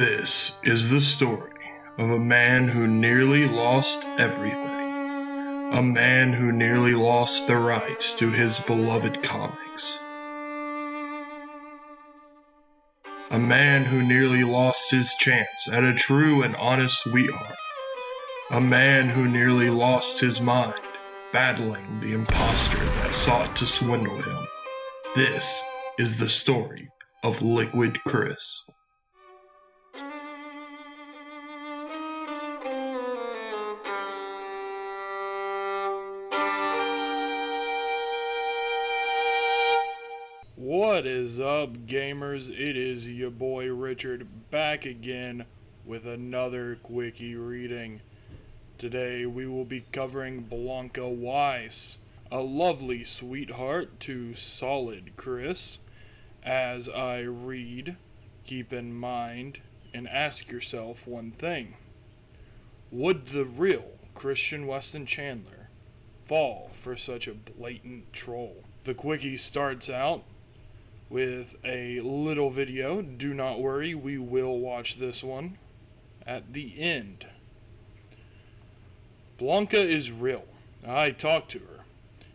This is the story of a man who nearly lost everything. A man who nearly lost the rights to his beloved comics. A man who nearly lost his chance at a true and honest sweetheart. A man who nearly lost his mind battling the imposter that sought to swindle him. This is the story of Liquid Chris. What is up, gamers? It is your boy Richard back again with another quickie reading. Today we will be covering Blanca Weiss, a lovely sweetheart to solid Chris. As I read, keep in mind and ask yourself one thing. Would the real Christian Weston Chandler fall for such a blatant troll? The quickie starts out with a little video. Do not worry, we will watch this one at the end. Blanca is real. I talked to her.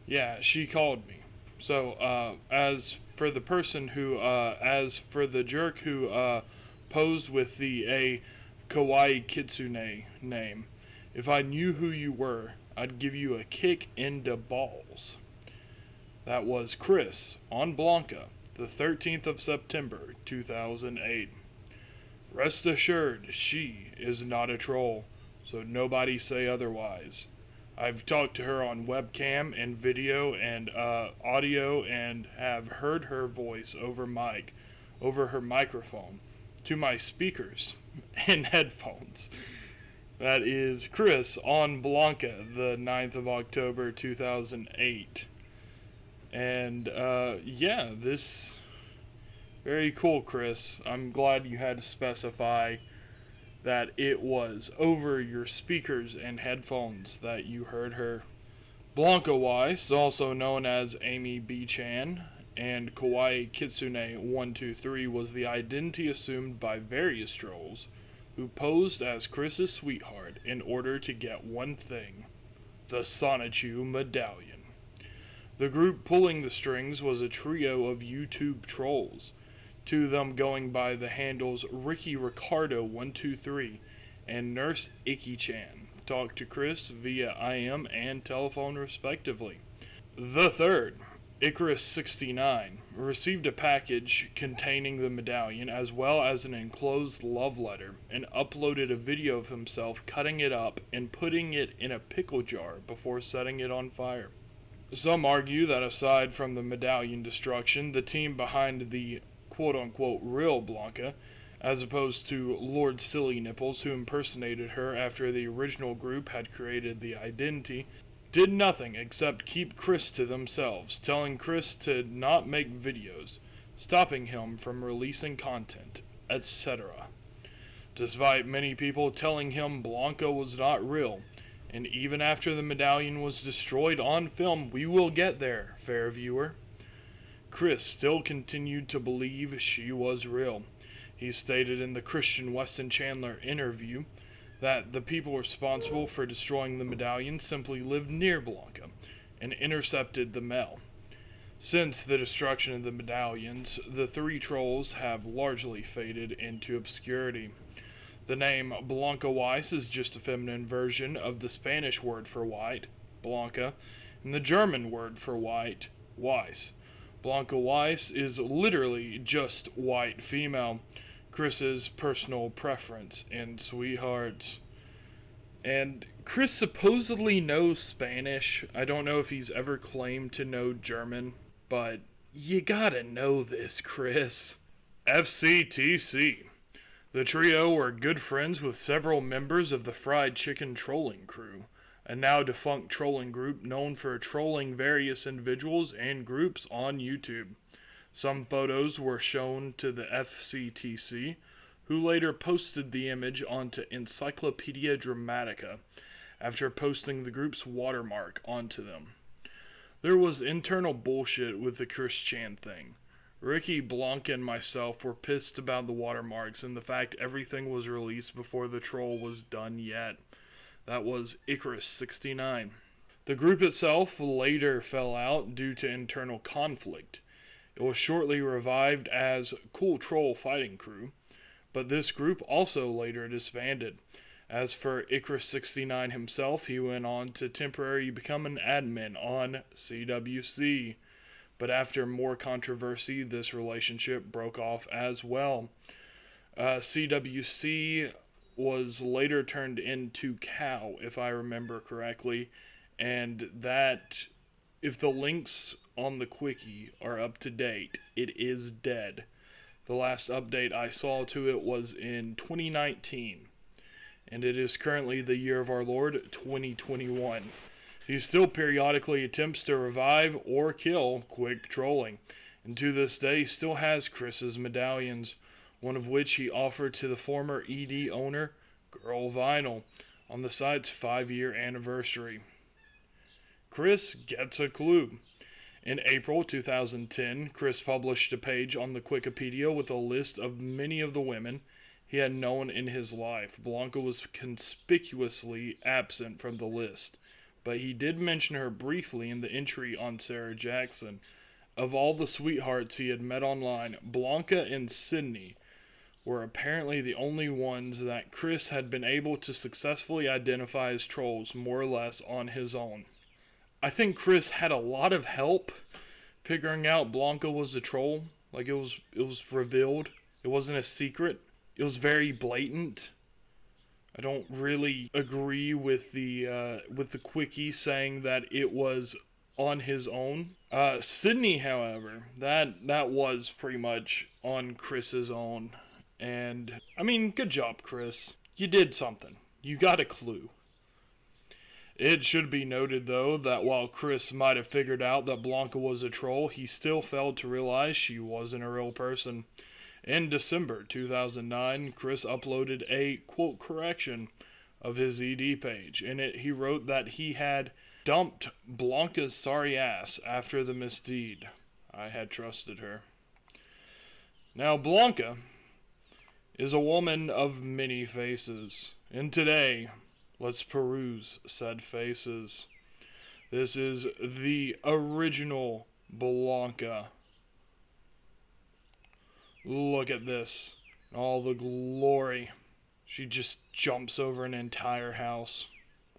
Yeah, she called me. So, as for the jerk who posed with the kawaii kitsune name, if I knew who you were, I'd give you a kick in the balls. That was Chris on Blanca, the 13th of September, 2008. Rest assured, she is not a troll, so nobody say otherwise. I've talked to her on webcam and video and audio and have heard her voice over her microphone, to my speakers and headphones. That is Chris on Blanca, the 9th of October, 2008. And, this... Very cool, Chris. I'm glad you had to specify that it was over your speakers and headphones that you heard her. Blanca Weiss, also known as Amy B. Chan, and Kawaii Kitsune 123 was the identity assumed by various trolls who posed as Chris's sweetheart in order to get one thing: the Sonichu Medallion. The group pulling the strings was a trio of YouTube trolls, two of them going by the handles Ricky Ricardo 123 and Nurse Icky-chan, talked to Chris via IM and telephone respectively. The third, Icarus69, received a package containing the medallion as well as an enclosed love letter and uploaded a video of himself cutting it up and putting it in a pickle jar before setting it on fire. Some argue that aside from the medallion destruction, the team behind the quote-unquote real Blanca, as opposed to Lord Silly Nipples, who impersonated her after the original group had created the identity, did nothing except keep Chris to themselves, telling Chris to not make videos, stopping him from releasing content, etc. Despite many people telling him Blanca was not real, and even after the medallion was destroyed on film, we will get there, fair viewer, Chris still continued to believe she was real. He stated in the Christian Weston Chandler interview that the people responsible for destroying the medallion simply lived near Blanca and intercepted the mail. Since the destruction of the medallions, the three trolls have largely faded into obscurity. The name Blanca Weiss is just a feminine version of the Spanish word for white, Blanca, and the German word for white, Weiss. Blanca Weiss is literally just white female, Chris's personal preference in sweethearts. And Chris supposedly knows Spanish. I don't know if he's ever claimed to know German, but you gotta know this, Chris. CWCki. The trio were good friends with several members of the Fried Chicken trolling crew, a now defunct trolling group known for trolling various individuals and groups on YouTube. Some photos were shown to the FCTC, who later posted the image onto Encyclopedia Dramatica after posting the group's watermark onto them. There was internal bullshit with the Chris Chan thing. Ricky, Blanca, and myself were pissed about the watermarks and the fact everything was released before the troll was done yet. That was Icarus-69. The group itself later fell out due to internal conflict. It was shortly revived as Cool Troll Fighting Crew, but this group also later disbanded. As for Icarus-69 himself, he went on to temporarily become an admin on CWC. But after more controversy, this relationship broke off as well. CWC was later turned into Cow, if I remember correctly, and that, if the links on the Quickie are up to date, it is dead. The last update I saw to it was in 2019, and it is currently the year of our Lord, 2021. He still periodically attempts to revive or kill Quick Trolling, and to this day still has Chris's medallions, one of which he offered to the former ED owner, Girl Vinyl, on the site's 5-year anniversary. Chris gets a clue. In April 2010, Chris published a page on the Wikipedia with a list of many of the women he had known in his life. Blanca was conspicuously absent from the list, but he did mention her briefly in the entry on Sarah Jackson. Of all the sweethearts he had met online, Blanca and Sydney were apparently the only ones that Chris had been able to successfully identify as trolls more or less on his own. I think Chris had a lot of help figuring out Blanca was a troll. Like, it was revealed. It wasn't a secret. It was very blatant. I don't really agree with the Quickie saying that it was on his own. Sydney, however, that was pretty much on Chris's own. And, I mean, good job, Chris. You did something. You got a clue. It should be noted, though, that while Chris might have figured out that Blanca was a troll, he still failed to realize she wasn't a real person. In December 2009, Chris uploaded a quote correction of his ED page. In it, he wrote that he had dumped Blanca's sorry ass after the misdeed. I had trusted her. Now, Blanca is a woman of many faces, and today, let's peruse said faces. This is the original Blanca. Look at this. All the glory. She just jumps over an entire house.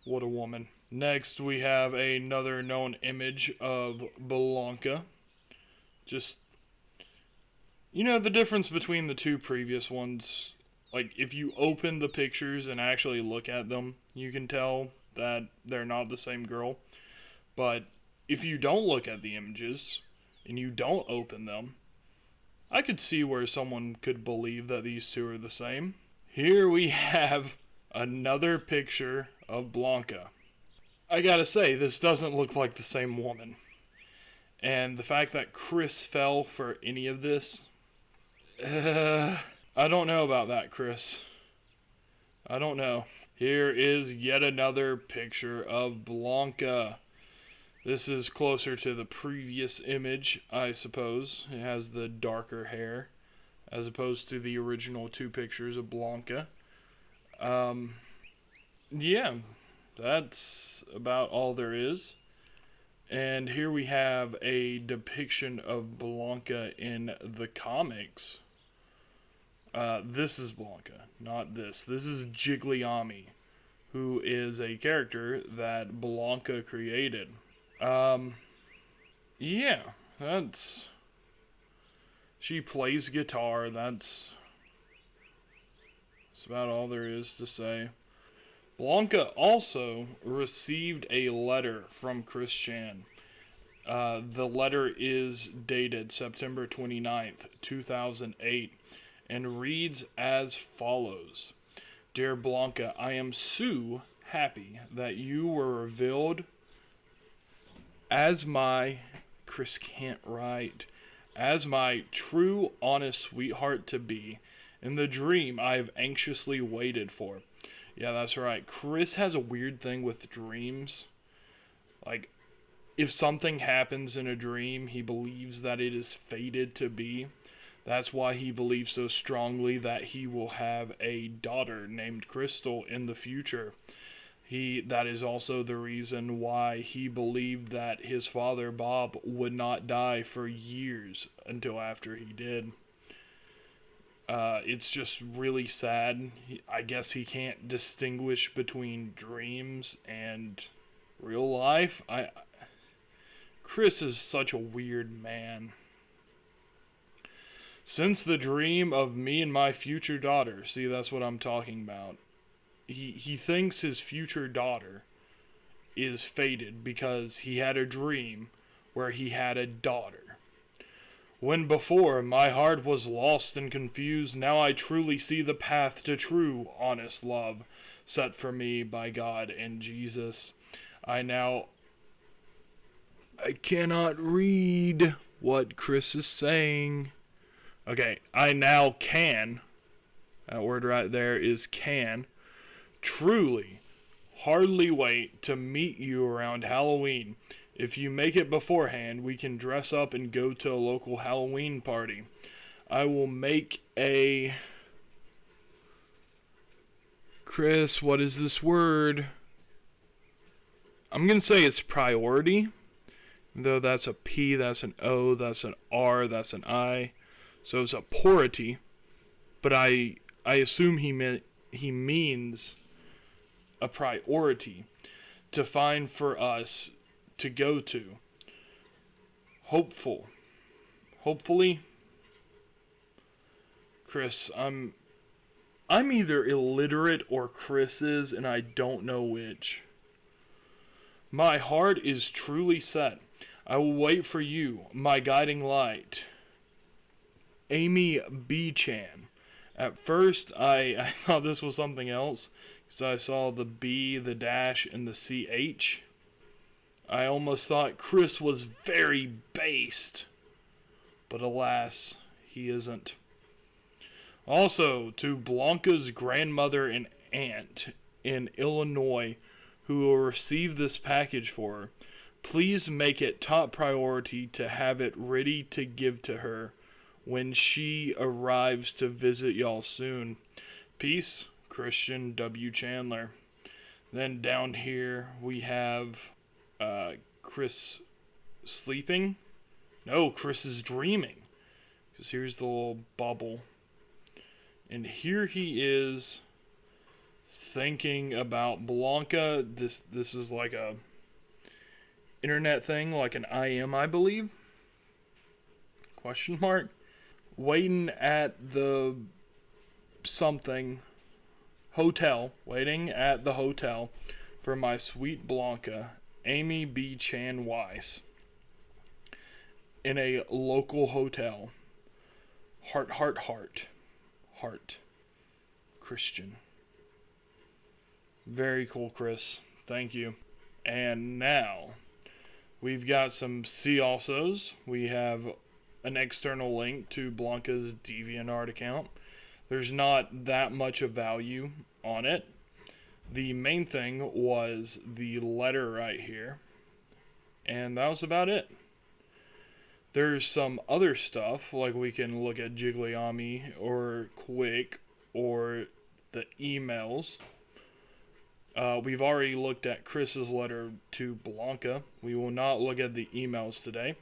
What a woman. Next, we have another known image of Blanca. Just, you know, the difference between the two previous ones. Like, if you open the pictures and actually look at them, you can tell that they're not the same girl. But if you don't look at the images and you don't open them, I could see where someone could believe that these two are the same. Here we have another picture of Blanca. I gotta say, this doesn't look like the same woman. And the fact that Chris fell for any of this, I don't know about that, Chris. I don't know. Here is yet another picture of Blanca. This is closer to the previous image, I suppose. It has the darker hair, as opposed to the original two pictures of Blanca. Yeah, that's about all there is. And here we have a depiction of Blanca in the comics. This is Blanca, not this. This is Jigglyami, who is a character that Blanca created. Yeah, that's... She plays guitar, that's about all there is to say. Blanca also received a letter from Chris Chan. The letter is dated September 29th, 2008, and reads as follows. Dear Blanca, I am so happy that you were revealed as my... Chris can't write. As my true, honest sweetheart to be, in the dream I have anxiously waited for. Yeah, that's right. Chris has a weird thing with dreams. Like, if something happens in a dream, he believes that it is fated to be. That's why he believes so strongly that he will have a daughter named Crystal in the future. That is also the reason why he believed that his father, Bob, would not die for years until after he did. It's just really sad. I guess he can't distinguish between dreams and real life. Chris is such a weird man. Since the dream of me and my future daughter, see, that's what I'm talking about. He thinks his future daughter is fated because he had a dream where he had a daughter. When before my heart was lost and confused, now I truly see the path to true, honest love set for me by God and Jesus. I cannot read what Chris is saying. Okay, I now can, that word right there is can, truly hardly wait to meet you around Halloween. If you make it beforehand, we can dress up and go to a local Halloween party. I will make a... Chris, what is this word? I'm going to say it's priority. Though that's a P, that's an O, that's an R, that's an I. So it's a pority, but I assume he means a priority to find for us to go to. Hopefully, Chris, I'm either illiterate or Chris is, and I don't know which. My heart is truly set. I will wait for you, my guiding light. Amy B. Chan. At first, I thought this was something else, because I saw the B, the dash, and the CH. I almost thought Chris was very based, but alas, he isn't. Also, to Blanca's grandmother and aunt in Illinois, who will receive this package for her, please make it top priority to have it ready to give to her when she arrives to visit y'all soon. Peace, Christian W. Chandler. Then down here we have Chris sleeping. No, Chris is dreaming. Because here's the little bubble. And here he is thinking about Blanca. This is like a internet thing, like an IM, I believe. Question mark. Waiting at the something hotel. Waiting at the hotel for my sweet Blanca, Amy B. Chan Weiss, in a local hotel. Heart. Christian. Very cool, Chris. Thank you. And now, we've got some see alsos. We have an external link to Blanca's DeviantArt account. There's not that much of value on it. The main thing was the letter right here. And that was about it. There's some other stuff, like we can look at Jigglyami or Quick or the emails. We've already looked at Chris's letter to Blanca. We will not look at the emails today.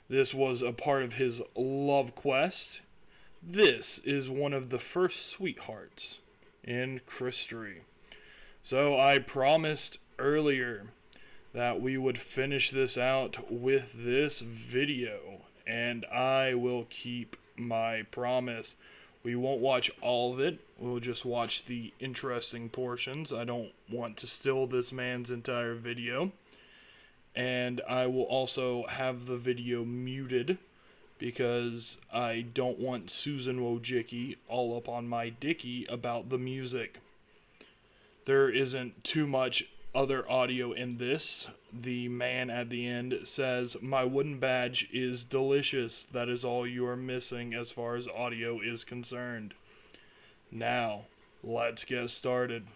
This was a part of his love quest. This is one of the first sweethearts in christory. So I promised earlier that we would finish this out with this video, and I will keep my promise. We won't watch all of it. We'll just watch the interesting portions. I don't want to steal this man's entire video. And I will also have the video muted because I don't want Susan Wojcicki all up on my dicky about the music. There isn't too much other audio in this. The man at the end says, "My wooden badge is delicious. That is all you are missing as far as audio is concerned." Now, let's get started.